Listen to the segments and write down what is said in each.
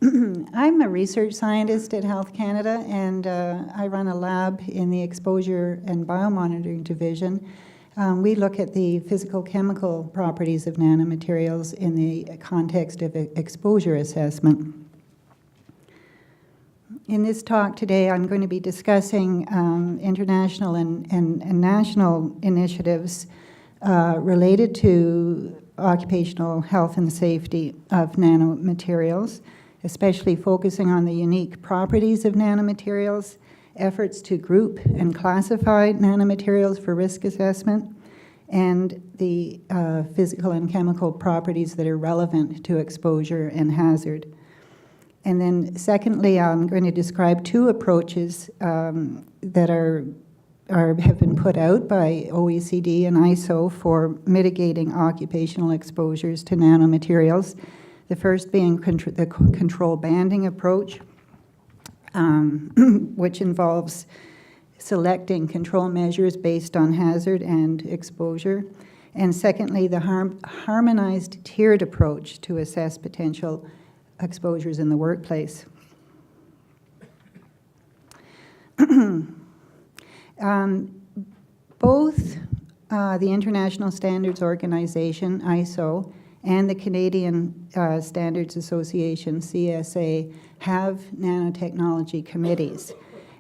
I'm a research scientist at Health Canada, and I run a lab in the Exposure and Biomonitoring Division. We look at the physical-chemical properties of nanomaterials in the context of exposure assessment. In this talk today, I'm going to be discussing international and national initiatives related to occupational health and safety of nanomaterials, especially focusing on the unique properties of nanomaterials, efforts to group and classify nanomaterials for risk assessment, and the physical and chemical properties that are relevant to exposure and hazard. And then secondly, I'm going to describe two approaches that have been put out by OECD and ISO for mitigating occupational exposures to nanomaterials. The first being the control banding approach, which involves selecting control measures based on hazard and exposure. And secondly, the harmonized tiered approach to assess potential exposures in the workplace. Both the International Standards Organization, ISO, and the Canadian Standards Association, CSA, have nanotechnology committees.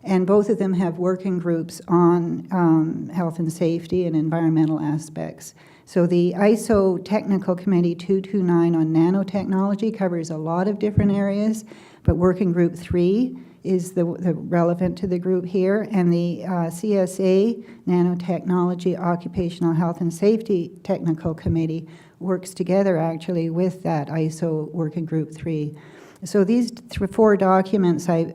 And both of them have working groups on health and safety and environmental aspects. So the ISO Technical Committee 229 on nanotechnology covers a lot of different areas, but Working Group 3 is the relevant to the group here, and the CSA Nanotechnology Occupational Health and Safety Technical Committee works together actually with that ISO Working Group 3. So these four documents I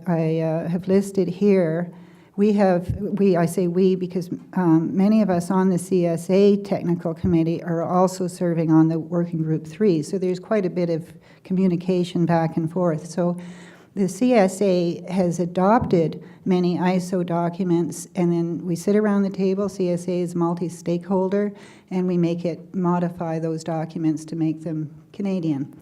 have listed here, I say we because many of us on the CSA Technical Committee are also serving on the Working Group 3, so there's quite a bit of communication back and forth. So the CSA has adopted many ISO documents, and then we sit around the table. CSA is multi-stakeholder, and we modify those documents to make them Canadian.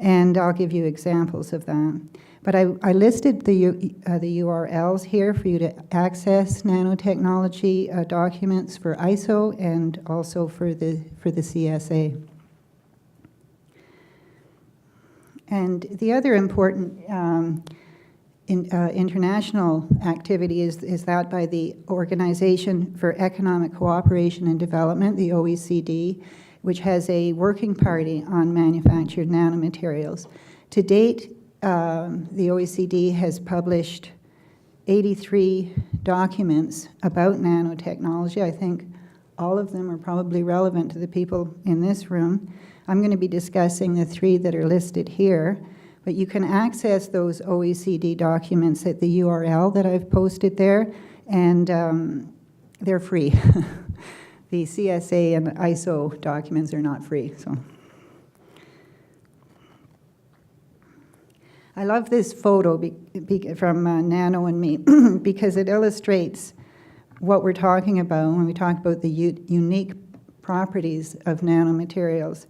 And I'll give you examples of that. But I listed the URLs here for you to access nanotechnology documents for ISO and also for the CSA. And the other important international activity is that by the Organization for Economic Cooperation and Development, the OECD, which has a working party on manufactured nanomaterials. To date, the OECD has published 83 documents about nanotechnology. I think all of them are probably relevant to the people in this room. I'm going to be discussing the three that are listed here, but you can access those OECD documents at the URL that I've posted there, and they're free. The CSA and ISO documents are not free. So, I love this photo from Nano and me because it illustrates what we're talking about when we talk about the unique properties of nanomaterials.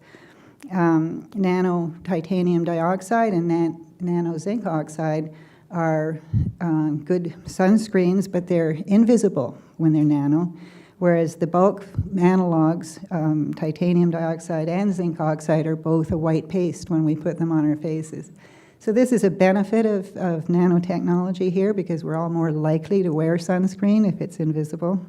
Nano titanium dioxide and nano zinc oxide are good sunscreens, but they're invisible when they're nano, whereas the bulk analogs, titanium dioxide and zinc oxide, are both a white paste when we put them on our faces. So this is a benefit of nanotechnology here because we're all more likely to wear sunscreen if it's invisible.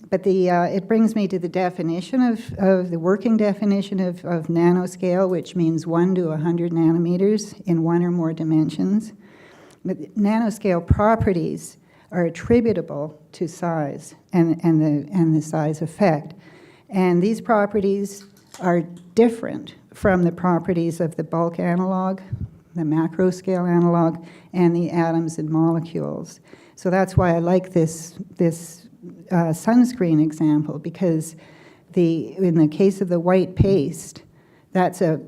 But it brings me to the definition of the working definition of nanoscale, which means 1 to 100 nanometers in one or more dimensions. But nanoscale properties are attributable to size and the size effect. And these properties are different from the properties of the bulk analog, the macro scale analog, and the atoms and molecules. So that's why I like this sunscreen example, because in the case of the white paste, that's a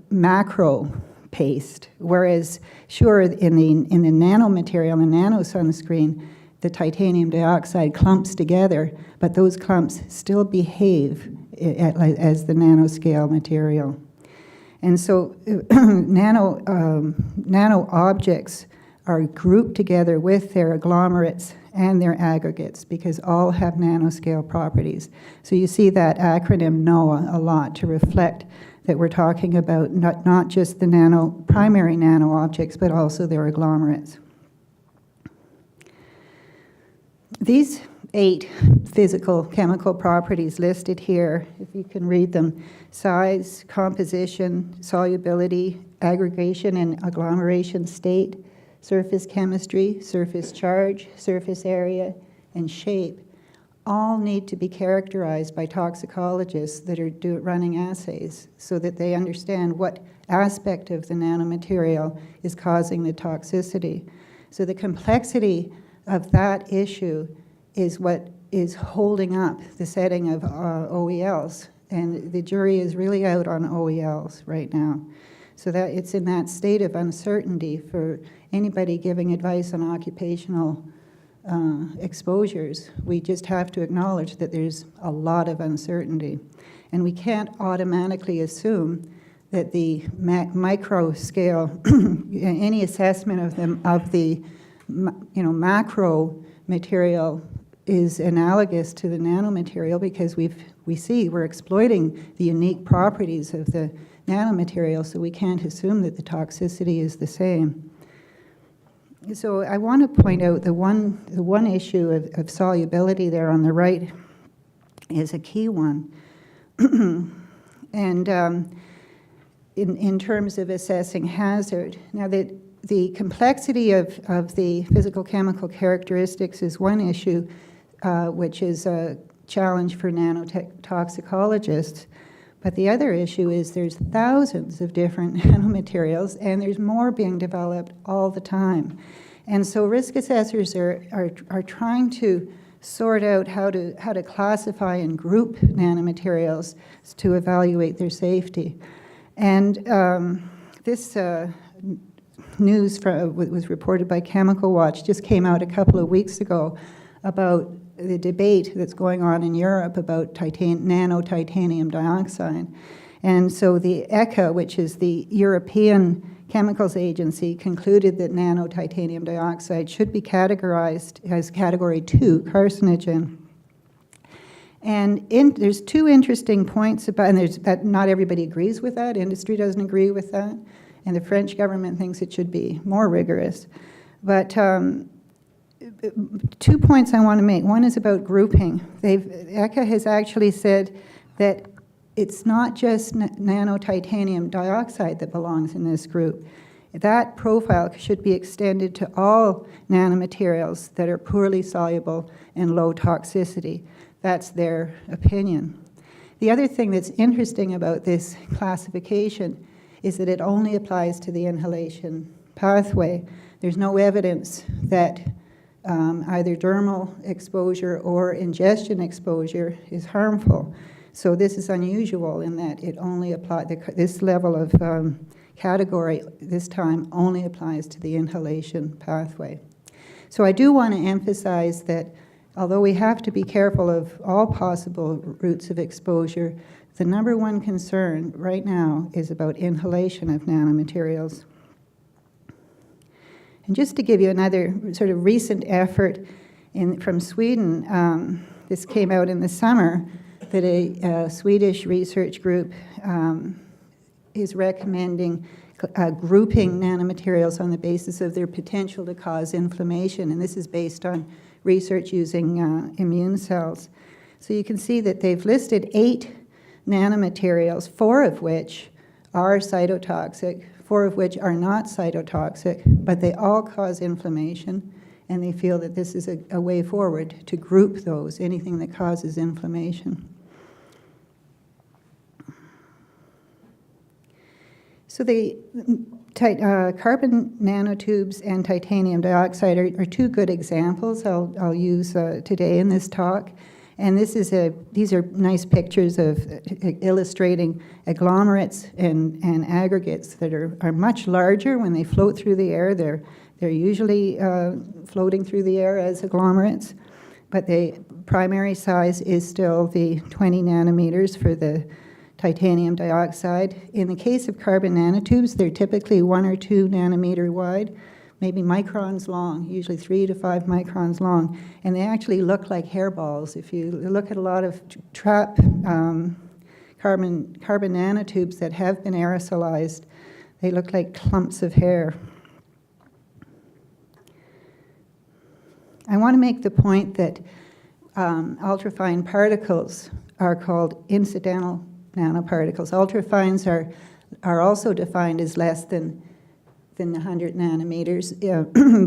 macro paste, whereas sure in the nanomaterial, the nano sunscreen, the titanium dioxide clumps together, but those clumps still behave as the nanoscale material. And so nano objects are grouped together with their agglomerates and their aggregates because all have nanoscale properties. So you see that acronym NOAA a lot to reflect that we're talking about not just the primary nano objects, but also their agglomerates. These 8 physical chemical properties listed here, if you can read them: size, composition, solubility, aggregation and agglomeration state, surface chemistry, surface charge, surface area, and shape, all need to be characterized by toxicologists that are running assays so that they understand what aspect of the nanomaterial is causing the toxicity. So the complexity of that issue is what is holding up the setting of OELs, and the jury is really out on OELs right now. So that it's in that state of uncertainty for anybody giving advice on occupational exposures. We just have to acknowledge that there's a lot of uncertainty, and we can't automatically assume that the micro scale, any assessment of the macro material is analogous to the nanomaterial, because we see we're exploiting the unique properties of the nanomaterial, so we can't assume that the toxicity is the same. So I want to point out the one issue of solubility there on the right is a key one. And in terms of assessing hazard, now the complexity of the physical chemical characteristics is one issue, which is a challenge for nanotoxicologists. But the other issue is there's thousands of different nanomaterials, and there's more being developed all the time. And so risk assessors are trying to sort out how to classify and group nanomaterials to evaluate their safety. And this news was reported by Chemical Watch, just came out a couple of weeks ago about the debate that's going on in Europe about nano titanium dioxide. And so the ECHA, which is the European Chemicals Agency, concluded that nano titanium dioxide should be categorized as category 2 carcinogen. And there's 2 interesting points about, and that not everybody agrees with that, industry doesn't agree with that, and the French government thinks it should be more rigorous. But 2 points I want to make. One is about grouping. ECHA has actually said that it's not just nano titanium dioxide that belongs in this group. That profile should be extended to all nanomaterials that are poorly soluble and low toxicity. That's their opinion. The other thing that's interesting about this classification is that it only applies to the inhalation pathway. There's no evidence that either dermal exposure or ingestion exposure is harmful. So this is unusual in that it only applies, this level of category this time only applies to the inhalation pathway. So I do want to emphasize that although we have to be careful of all possible routes of exposure, the number one concern right now is about inhalation of nanomaterials. And just to give you another sort of recent effort from Sweden, this came out in the summer, that a Swedish research group is recommending grouping nanomaterials on the basis of their potential to cause inflammation, and this is based on research using immune cells. So you can see that they've listed 8 nanomaterials, 4 of which are cytotoxic, 4 of which are not cytotoxic, but they all cause inflammation, and they feel that this is a way forward to group those, anything that causes inflammation. So the carbon nanotubes and titanium dioxide are 2 good examples I'll use today in this talk. And these are nice pictures of illustrating agglomerates and aggregates that are much larger when they float through the air. They're usually floating through the air as agglomerates, but the primary size is still the 20 nanometers for the titanium dioxide. In the case of carbon nanotubes, they're typically 1 or 2 nanometer wide, maybe microns long, usually 3 to 5 microns long, and they actually look like hairballs. If you look at a lot of carbon nanotubes that have been aerosolized, they look like clumps of hair. I want to make the point that ultrafine particles are called incidental nanoparticles. Ultrafines are also defined as less than 100 nanometers,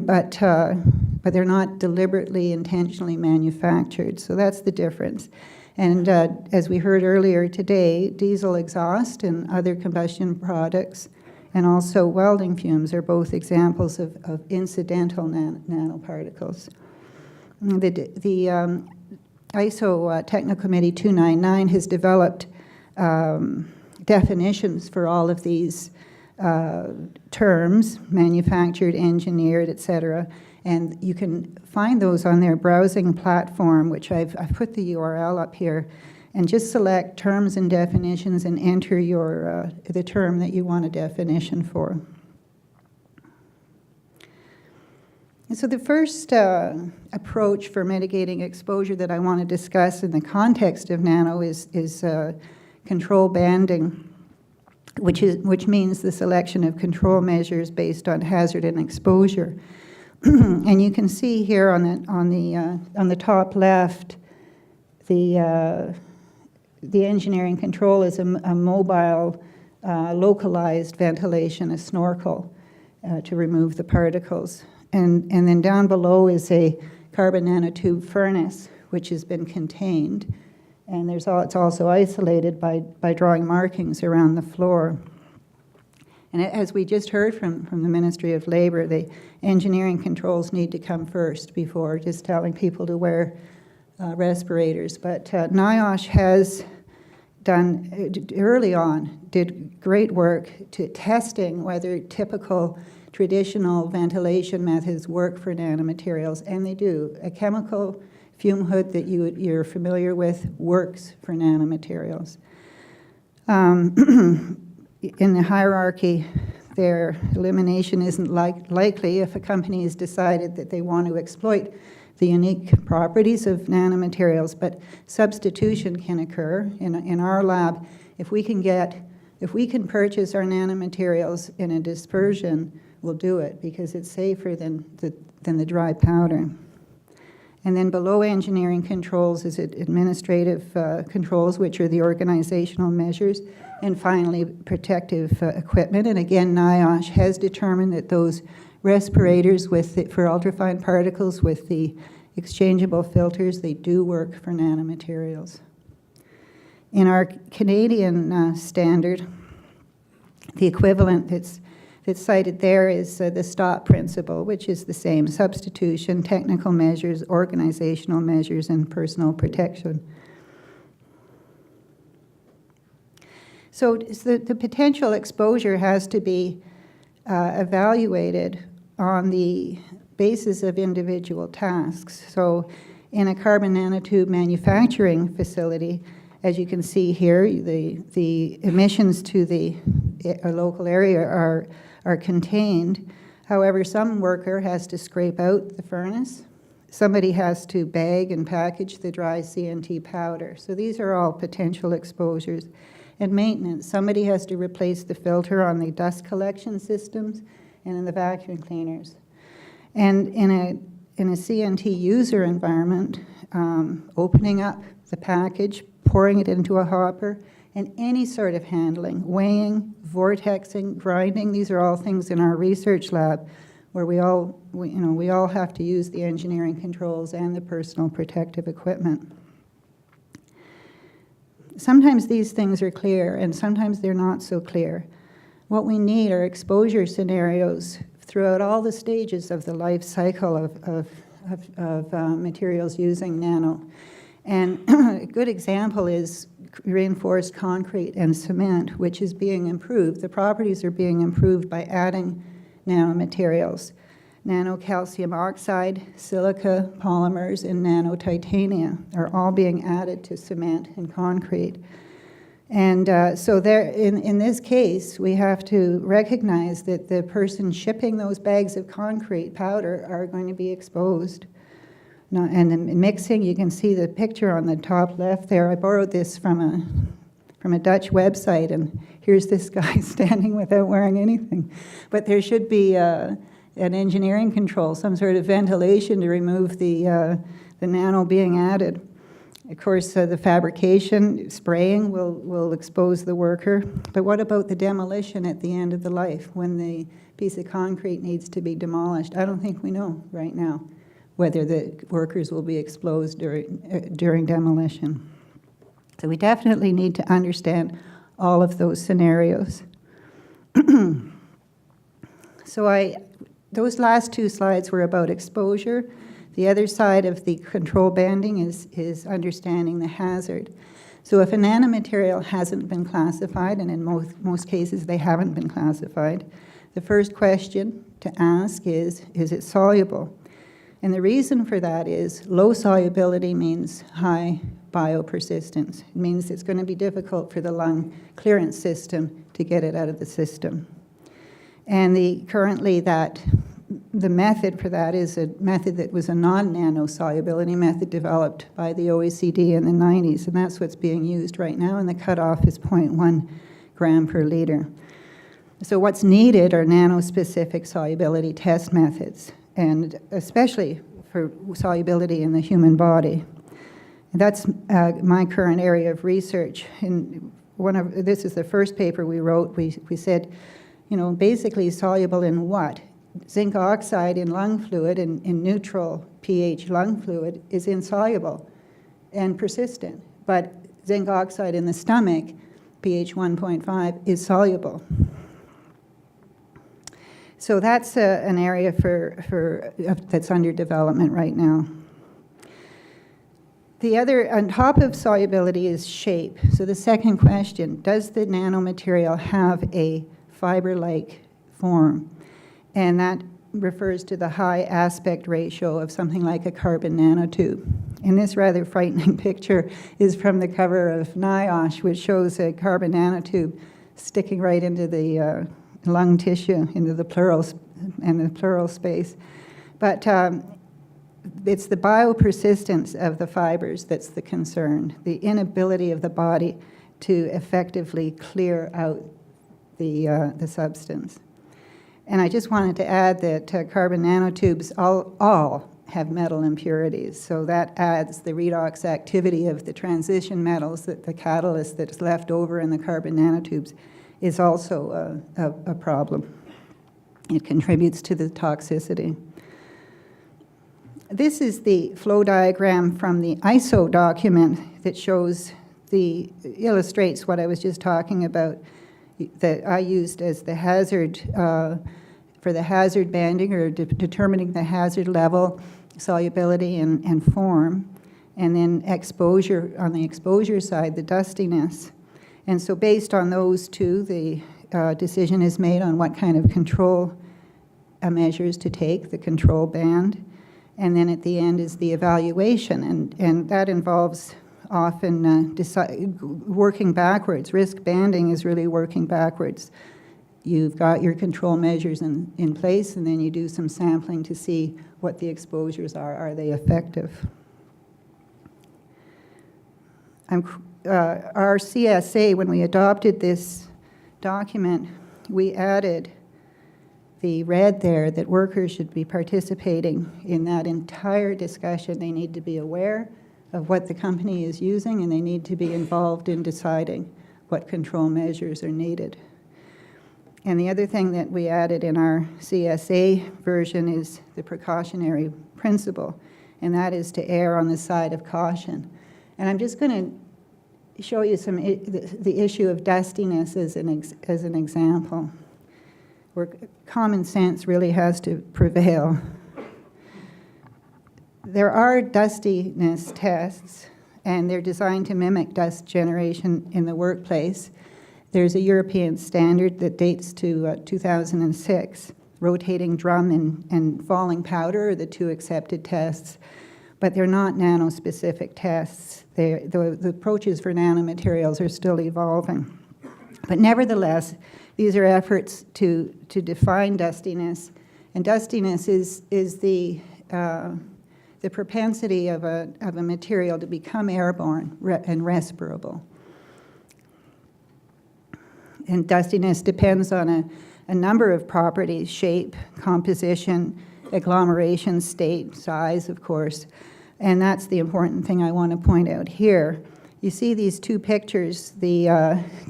but they're not deliberately, intentionally manufactured. So that's the difference. And as we heard earlier today, diesel exhaust and other combustion products and also welding fumes are both examples of incidental nanoparticles. The ISO Technical Committee 299 has developed definitions for all of these terms, manufactured, engineered, etc. And you can find those on their browsing platform, which I've put the URL up here, and just select terms and definitions and enter the term that you want a definition for. And so the first approach for mitigating exposure that I want to discuss in the context of nano is control banding, which means the selection of control measures based on hazard and exposure. And you can see here on the top left, the engineering control is a mobile, localized ventilation, a snorkel, to remove the particles. And then down below is a carbon nanotube furnace, which has been contained. And it's also isolated by drawing markings around the floor. And as we just heard from the Ministry of Labor, the engineering controls need to come first before just telling people to wear respirators. But NIOSH has done, early on, did great work to testing whether typical traditional ventilation methods work for nanomaterials, and they do. A chemical fume hood that you're familiar with works for nanomaterials. In the hierarchy, their elimination isn't likely if a company has decided that they want to exploit the unique properties of nanomaterials, but substitution can occur. In our lab, if we can purchase our nanomaterials in a dispersion, we'll do it because it's safer than the dry powder. And then below engineering controls is administrative controls, which are the organizational measures, and finally protective equipment. And again, NIOSH has determined that those respirators for ultrafine particles with the exchangeable filters, they do work for nanomaterials. In our Canadian standard, the equivalent that's cited there is the STOP principle, which is the same: substitution, technical measures, organizational measures, and personal protection. So the potential exposure has to be evaluated on the basis of individual tasks. So in a carbon nanotube manufacturing facility, as you can see here, the emissions to the local area are contained. However, some worker has to scrape out the furnace. Somebody has to bag and package the dry CNT powder. So these are all potential exposures. And maintenance, somebody has to replace the filter on the dust collection systems and in the vacuum cleaners. And in a CNT user environment, opening up the package, pouring it into a hopper, and any sort of handling, weighing, vortexing, grinding, these are all things in our research lab where we all have to use the engineering controls and the personal protective equipment. Sometimes these things are clear, and sometimes they're not so clear. What we need are exposure scenarios throughout all the stages of the life cycle of materials using nano. And a good example is reinforced concrete and cement, which is being improved. The properties are being improved by adding nanomaterials. Nano calcium oxide, silica polymers, and nano titania are all being added to cement and concrete. And so there, in this case, we have to recognize that the person shipping those bags of concrete powder are going to be exposed. Now, and the mixing, you can see the picture on the top left there. I borrowed this from a Dutch website, and here's this guy standing without wearing anything. But there should be an engineering control, some sort of ventilation to remove the nano being added. Of course, the fabrication, spraying will expose the worker. But what about the demolition at the end of the life, when the piece of concrete needs to be demolished? I don't think we know right now whether the workers will be exposed during demolition. So we definitely need to understand all of those scenarios. So those last two slides were about exposure. The other side of the control banding is understanding the hazard. So if a nanomaterial hasn't been classified, and in most cases they haven't been classified, the first question to ask is it soluble? And the reason for that is low solubility means high biopersistence. It means it's going to be difficult for the lung clearance system to get it out of the system. And currently the method for that is a method that was a non-nano solubility method developed by the OECD in the 90s, and that's what's being used right now, and the cutoff is 0.1 gram per liter. So what's needed are nano-specific solubility test methods, and especially for solubility in the human body. That's my current area of research. This is the first paper we wrote. We said, basically soluble in what? Zinc oxide in lung fluid, in neutral pH lung fluid, is insoluble and persistent. But zinc oxide in the stomach, pH 1.5, is soluble. So that's an area that's under development right now. The other, on top of solubility, is shape. So the second question, does the nanomaterial have a fiber-like form? And that refers to the high aspect ratio of something like a carbon nanotube. And this rather frightening picture is from the cover of NIOSH, which shows a carbon nanotube sticking right into the lung tissue, into the pleural space. But it's the biopersistence of the fibers that's the concern, the inability of the body to effectively clear out the substance. And I just wanted to add that carbon nanotubes all have metal impurities, so that adds the redox activity of the transition metals, that the catalyst that's left over in the carbon nanotubes is also a problem. It contributes to the toxicity. This is the flow diagram from the ISO document that illustrates what I was just talking about, that I used as the hazard, for the hazard banding, or determining the hazard level, solubility, and form, and then exposure, on the exposure side, the dustiness. And so based on those two, the decision is made on what kind of control measures to take, the control band. And then at the end is the evaluation, and that involves often working backwards. Risk banding is really working backwards. You've got your control measures in place, and then you do some sampling to see what the exposures are. Are they effective? Our CSA, when we adopted this document, we added the red there that workers should be participating in that entire discussion. They need to be aware of what the company is using, and they need to be involved in deciding what control measures are needed. And the other thing that we added in our CSA version is the precautionary principle, and that is to err on the side of caution. And I'm just going to show you the issue of dustiness as an example, where common sense really has to prevail. There are dustiness tests, and they're designed to mimic dust generation in the workplace. There's a European standard that dates to 2006. Rotating drum and falling powder are the two accepted tests. but they're not nano-specific tests. The approaches for nanomaterials are still evolving. But nevertheless, these are efforts to define dustiness, and dustiness is the propensity of a material to become airborne and respirable. And dustiness depends on a number of properties: shape, composition, agglomeration, state, size, of course. And that's the important thing I want to point out here. You see these two pictures, the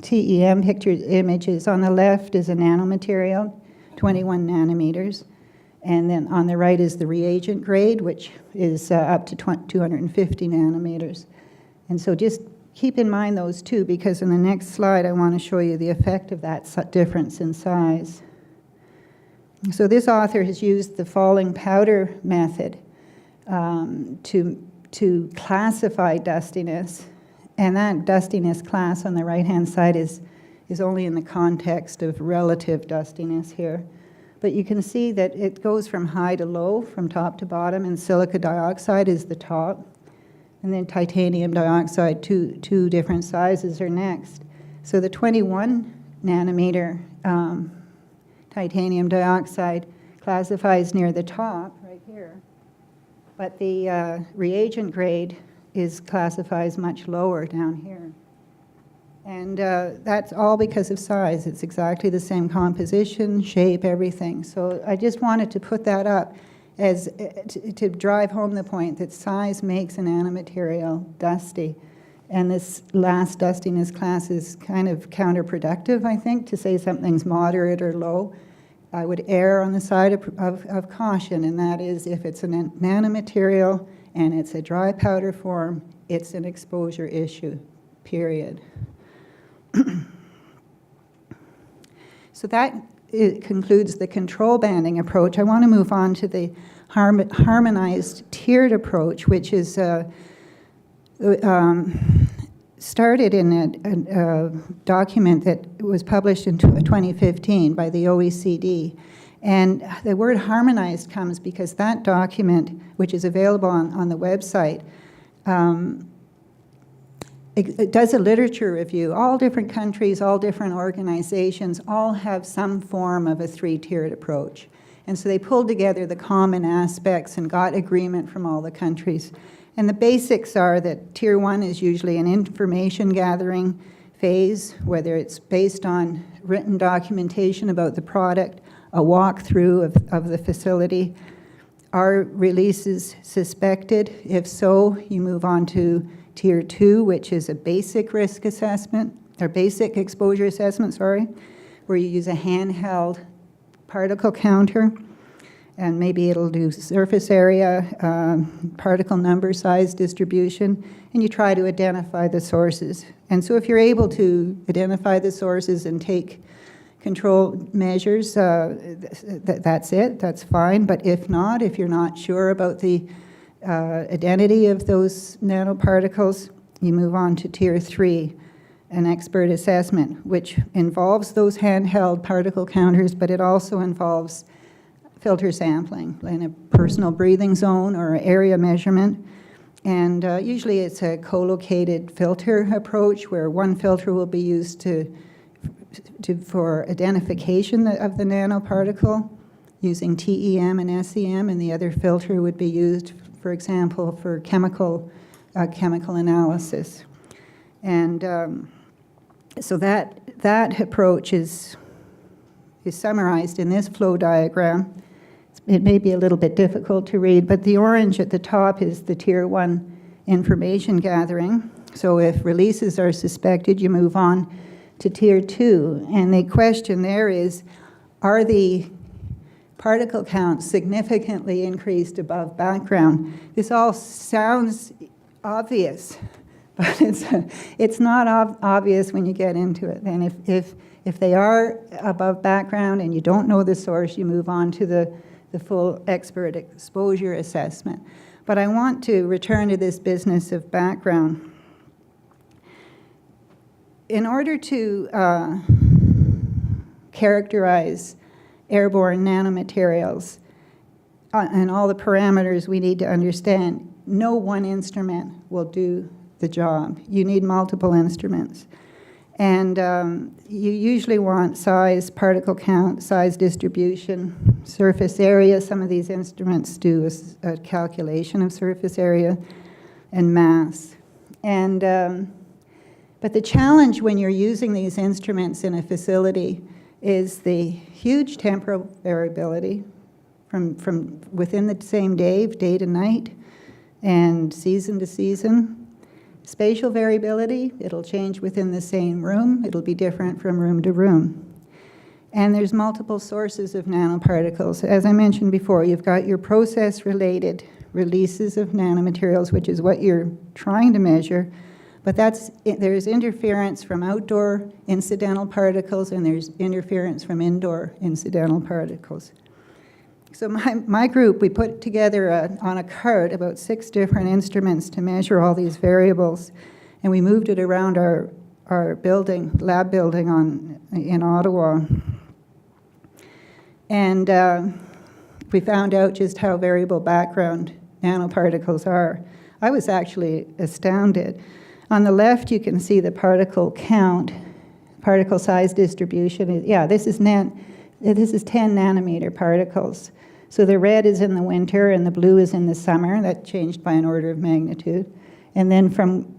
TEM images. On the left is a nanomaterial, 21 nanometers. And then on the right is the reagent grade, which is up to 250 nanometers. And so just keep in mind those two, because in the next slide I want to show you the effect of that difference in size. So this author has used the falling powder method to classify dustiness, and that dustiness class on the right-hand side is only in the context of relative dustiness here. But you can see that it goes from high to low, from top to bottom, and silica dioxide is the top, and then titanium dioxide, two different sizes, are next. So the 21 nanometer titanium dioxide classifies near the top, right here. But the reagent grade classifies much lower down here. And that's all because of size. It's exactly the same composition, shape, everything. So I just wanted to put that up as to drive home the point that size makes a nanomaterial dusty. And this last dustiness class is kind of counterproductive, I think, to say something's moderate or low. I would err on the side of caution, and that is if it's a nanomaterial and it's a dry powder form, it's an exposure issue, period. So that concludes the control banding approach. I want to move on to the harmonized tiered approach, which is started in a document that was published in 2015 by the OECD. And the word harmonized comes because that document, which is available on the website, it does a literature review. All different countries, all different organizations, all have some form of a three-tiered approach. And so they pulled together the common aspects and got agreement from all the countries. And the basics are that Tier 1 is usually an information gathering phase, whether it's based on written documentation about the product, a walkthrough of the facility. Are releases suspected? If so, you move on to Tier 2, which is a basic risk assessment, or basic exposure assessment, sorry, where you use a handheld particle counter, and maybe it'll do surface area, particle number, size distribution, and you try to identify the sources. And so if you're able to identify the sources and take control measures, that's it, that's fine. But if not, if you're not sure about the identity of those nanoparticles, you move on to Tier 3, an expert assessment, which involves those handheld particle counters, but it also involves filter sampling in a personal breathing zone or area measurement. And usually it's a co-located filter approach where one filter will be used for identification of the nanoparticle using TEM and SEM, and the other filter would be used, for example, for chemical analysis. And so that approach is summarized in this flow diagram. It may be a little bit difficult to read, but the orange at the top is the Tier 1 information gathering. So if releases are suspected, you move on to Tier 2. And the question there is, are the particle counts significantly increased above background? This all sounds obvious, but it's not obvious when you get into it. And if they are above background and you don't know the source, you move on to the full expert exposure assessment. But I want to return to this business of background. In order to characterize airborne nanomaterials and all the parameters we need to understand, no one instrument will do the job. You need multiple instruments. And you usually want size, particle count, size distribution, surface area. Some of these instruments do a calculation of surface area, and mass. And, but the challenge when you're using these instruments in a facility is the huge temporal variability from within the same day to night, and season to season. Spatial variability, it'll change within the same room. It'll be different from room to room. And there's multiple sources of nanoparticles. As I mentioned before, you've got your process-related releases of nanomaterials, which is what you're trying to measure, but there's interference from outdoor incidental particles, and there's interference from indoor incidental particles. So my group, we put together on a cart about 6 different instruments to measure all these variables, and we moved it around our building, lab building in Ottawa. And we found out just how variable background nanoparticles are. I was actually astounded. On the left, you can see the particle count, particle size distribution. Yeah, this is 10 nanometer particles. So the red is in the winter and the blue is in the summer. That changed by an order of magnitude. And then from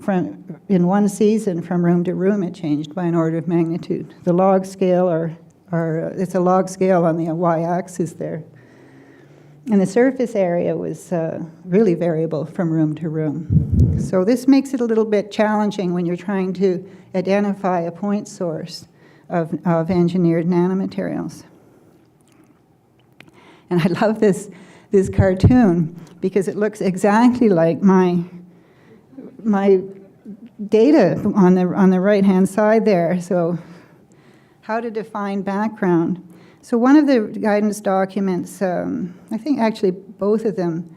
in one season, from room to room, it changed by an order of magnitude. The log scale it's a log scale on the y-axis there. And the surface area was really variable from room to room. So this makes it a little bit challenging when you're trying to identify a point source of engineered nanomaterials. And I love this cartoon because it looks exactly like my data on the right-hand side there. So how to define background. So one of the guidance documents, I think actually both of them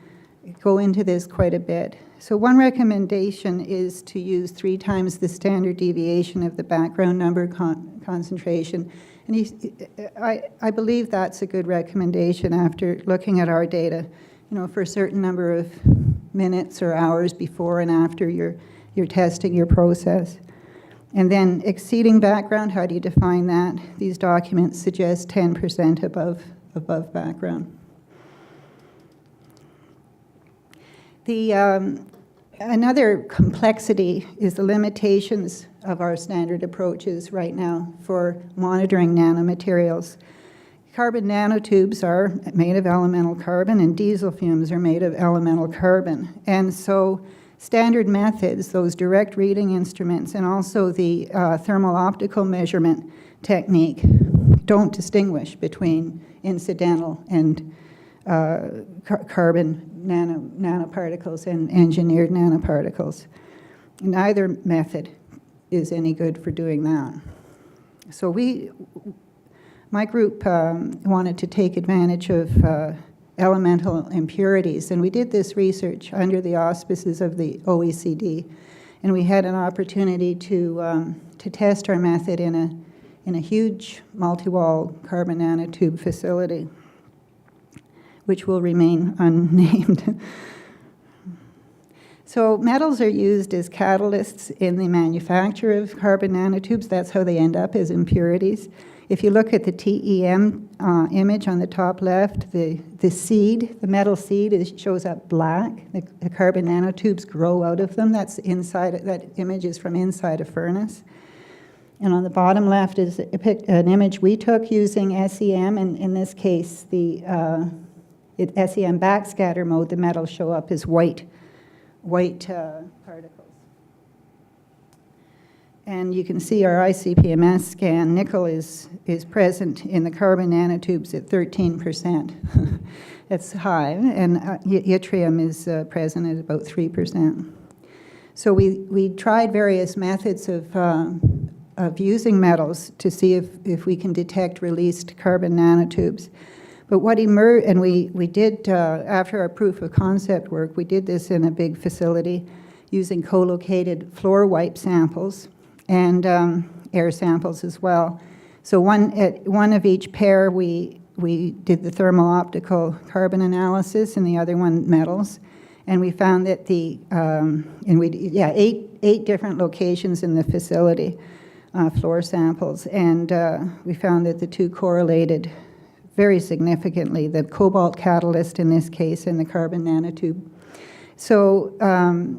go into this quite a bit. So one recommendation is to use 3 times the standard deviation of the background number concentration. And I believe that's a good recommendation after looking at our data, for a certain number of minutes or hours before and after you're testing your process. And then exceeding background, how do you define that? These documents suggest 10% above background. Another complexity is the limitations of our standard approaches right now for monitoring nanomaterials. Carbon nanotubes are made of elemental carbon, and diesel fumes are made of elemental carbon. And so standard methods, those direct reading instruments, and also the thermal optical measurement technique don't distinguish between incidental and carbon nanoparticles and engineered nanoparticles. Neither method is any good for doing that. So my group wanted to take advantage of elemental impurities, and we did this research under the auspices of the OECD, and we had an opportunity to test our method in a huge multi-wall carbon nanotube facility, which will remain unnamed. So metals are used as catalysts in the manufacture of carbon nanotubes. That's how they end up, as impurities. If you look at the TEM image on the top left, the seed, the metal seed, shows up black. The carbon nanotubes grow out of them. That's inside. That image is from inside a furnace. And on the bottom left is an image we took using SEM, and in this case, the SEM backscatter mode, the metals show up as white particles. And you can see our ICP-MS scan. Nickel is present in the carbon nanotubes at 13%. That's high. And yttrium is present at about 3%. So we tried various methods of using metals to see if we can detect released carbon nanotubes. But what emerged, and we did, after our proof of concept work, we did this in a big facility using co-located floor wipe samples and air samples as well. So one of each pair, we did the thermal optical carbon analysis, and the other one metals. And we found that eight different locations in the facility, floor samples, and we found that the two correlated very significantly, the cobalt catalyst in this case and the carbon nanotube. So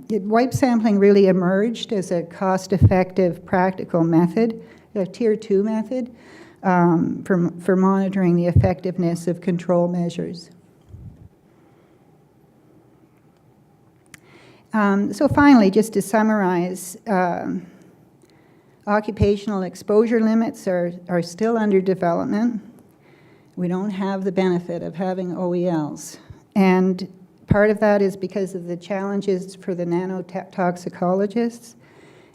wipe sampling really emerged as a cost-effective, practical method, a tier 2 method for monitoring the effectiveness of control measures. So finally, just to summarize, occupational exposure limits are still under development. We don't have the benefit of having OELs. And part of that is because of the challenges for the nanotoxicologists,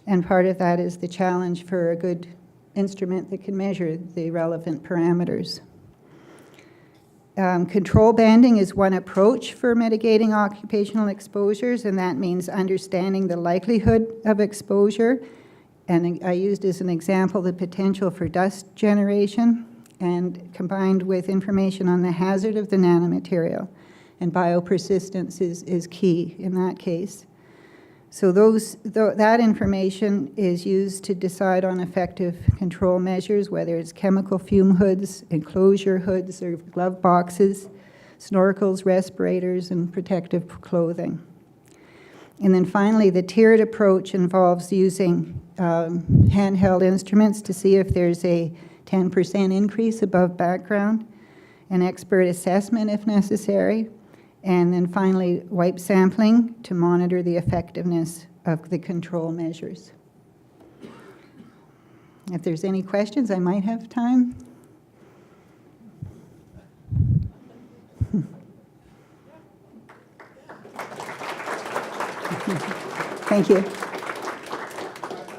and part of that is the challenge for a good instrument that can measure the relevant parameters. Control banding is one approach for mitigating occupational exposures, and that means understanding the likelihood of exposure. And I used as an example the potential for dust generation, and combined with information on the hazard of the nanomaterial. And biopersistence is key in that case. So that information is used to decide on effective control measures, whether it's chemical fume hoods, enclosure hoods, or glove boxes, snorkels, respirators, and protective clothing. And then finally, the tiered approach involves using handheld instruments to see if there's a 10% increase above background, an expert assessment if necessary, and then finally, wipe sampling to monitor the effectiveness of the control measures. If there's any questions, I might have time. Thank you. I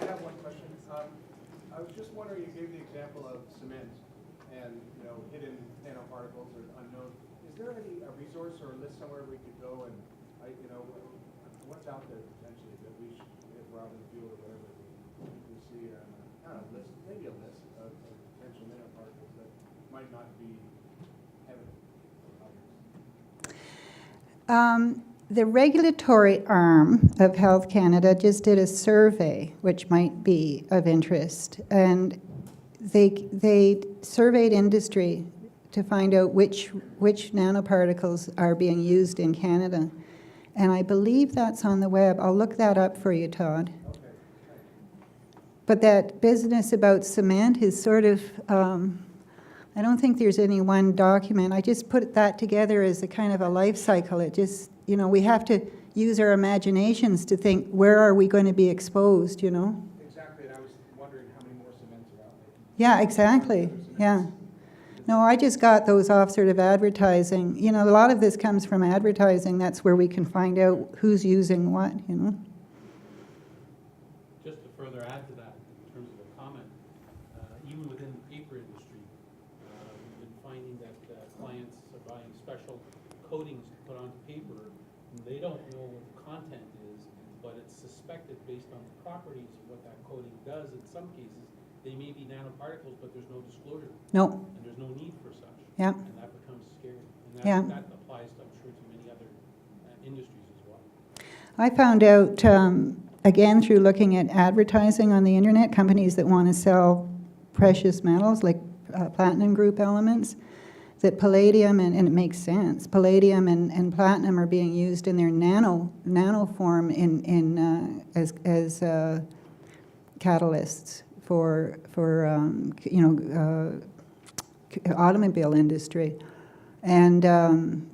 have one question. I was just wondering, you gave the example of cement and, hidden nanoparticles or unknown. Is there any resource or a list somewhere we could go and, what's out there potentially that we should, if we're out in the field or whatever, we see a list, maybe a list of potential nanoparticles that might not be evident for others? The regulatory arm of Health Canada just did a survey, which might be of interest, and they surveyed industry to find out which nanoparticles are being used in Canada. And I believe that's on the web. I'll look that up for you, Todd. Okay. But that business about cement is sort of, I don't think there's any one document. I just put that together as a kind of a life cycle. It just, we have to use our imaginations to think, where are we going to be exposed, Exactly, and I was wondering how many more cements are out there. Yeah, exactly, yeah. No, I just got those off sort of advertising. A lot of this comes from advertising. That's where we can find out who's using what, Just to further add to that, in terms of a comment, even within the paper industry, we've been finding that clients are buying special coatings to put onto paper, and they don't know what the content is, but it's suspected based on the properties of what that coating does. In some cases, they may be nanoparticles, but there's no disclosure. No. And there's no need for such. Yeah. And that becomes scary. And Yeah. that applies, I'm sure, to many other industries as well. I found out, again, through looking at advertising on the internet, companies that want to sell precious metals, like platinum group elements, that palladium, and it makes sense, palladium and platinum are being used in their nano form as catalysts for automobile industry. And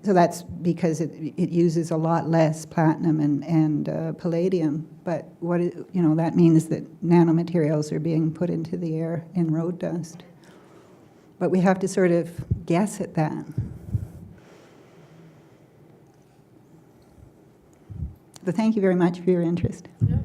so that's because it uses a lot less platinum and palladium. But that means that nanomaterials are being put into the air in road dust. But we have to sort of guess at that. But thank you very much for your interest. Yeah.